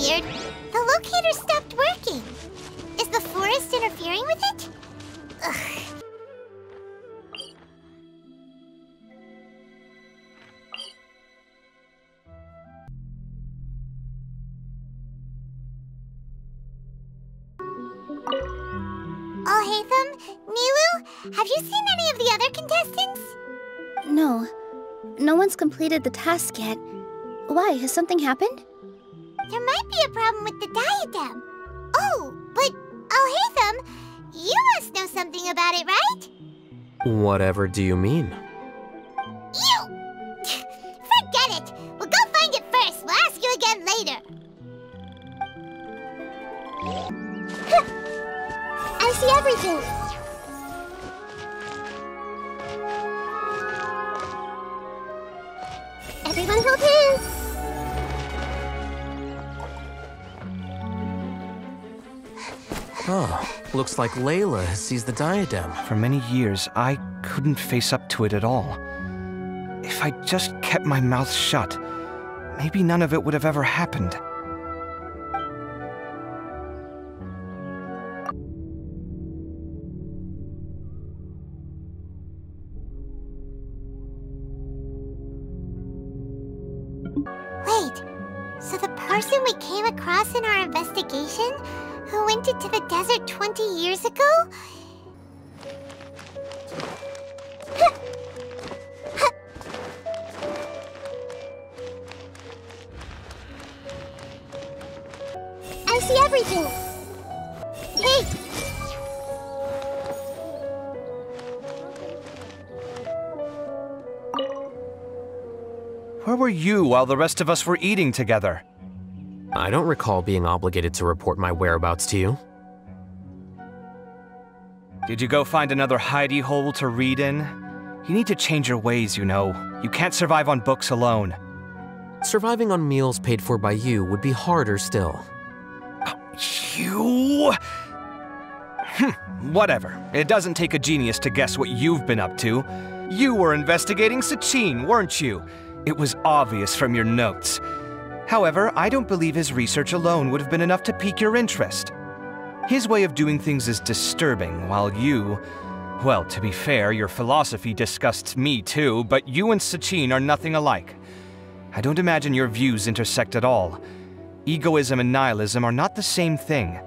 weird. The locator stopped working. Is the forest interfering with it? Ugh. Alhaitham, Nilou, have you seen any of the other contestants? No. No one's completed the task yet. Why? Has something happened? There might be a problem with the diadem. Oh, but Alhaitham, you must know something about it, right? Whatever do you mean? You! Forget it! We'll go find it first. We'll ask you again later. I see everything. Everyone hold hands. Oh, looks like Layla has seized the diadem. For many years, I couldn't face up to it at all. If I just kept my mouth shut, maybe none of it would have ever happened. Wait, so the person we came across in our investigation, who went into the desert 20 years ago? I see everything. Hey! Where were you while the rest of us were eating together? I don't recall being obligated to report my whereabouts to you. Did you go find another hidey hole to read in? You need to change your ways, you know. You can't survive on books alone. Surviving on meals paid for by you would be harder still. You? Whatever. It doesn't take a genius to guess what you've been up to. You were investigating Sachin, weren't you? It was obvious from your notes. However, I don't believe his research alone would have been enough to pique your interest. His way of doing things is disturbing, while you... Well, to be fair, your philosophy disgusts me too, but you and Sachin are nothing alike. I don't imagine your views intersect at all. Egoism and nihilism are not the same thing.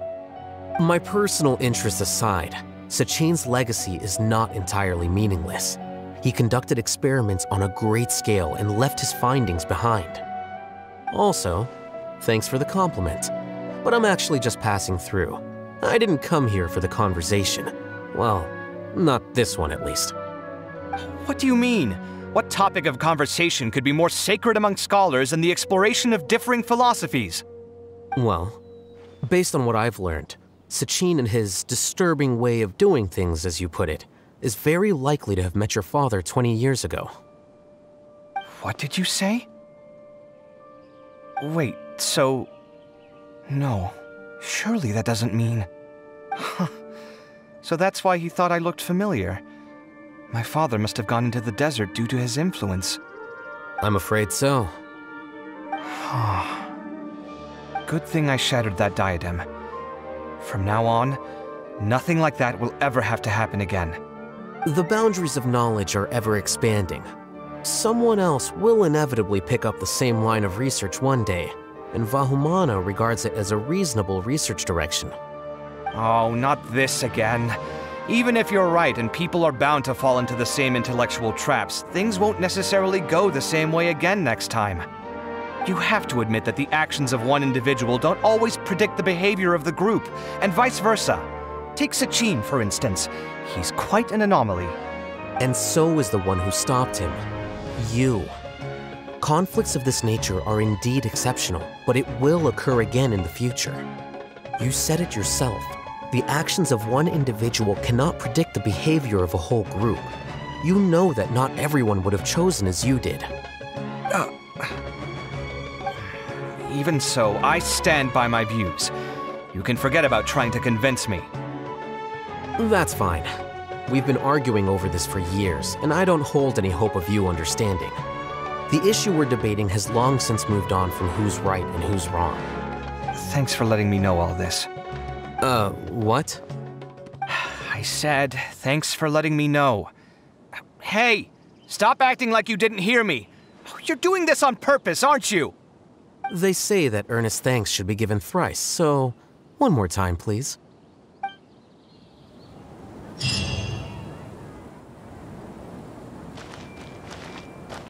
My personal interests aside, Sachin's legacy is not entirely meaningless. He conducted experiments on a great scale and left his findings behind. Also, thanks for the compliment, but I'm actually just passing through. I didn't come here for the conversation. Well, not this one at least. What do you mean? What topic of conversation could be more sacred among scholars than the exploration of differing philosophies? Well, based on what I've learned, Sachin and his disturbing way of doing things, as you put it, is very likely to have met your father 20 years ago. What did you say? Wait, so... No, surely that doesn't mean... So that's why he thought I looked familiar. My father must have gone into the desert due to his influence. I'm afraid so. Good thing I shattered that diadem. From now on, nothing like that will ever have to happen again. The boundaries of knowledge are ever expanding. Someone else will inevitably pick up the same line of research one day, and Vahumana regards it as a reasonable research direction. Oh, not this again. Even if you're right and people are bound to fall into the same intellectual traps, things won't necessarily go the same way again next time. You have to admit that the actions of one individual don't always predict the behavior of the group, and vice versa. Take Sachin, for instance. He's quite an anomaly. And so is the one who stopped him. You. Conflicts of this nature are indeed exceptional, but it will occur again in the future. You said it yourself. The actions of one individual cannot predict the behavior of a whole group. You know that not everyone would have chosen as you did. Even so, I stand by my views. You can forget about trying to convince me. That's fine. We've been arguing over this for years, and I don't hold any hope of you understanding. The issue we're debating has long since moved on from who's right and who's wrong. Thanks for letting me know all this. What? I said, thanks for letting me know. Hey, stop acting like you didn't hear me. You're doing this on purpose, aren't you? They say that earnest thanks should be given thrice, so one more time, please.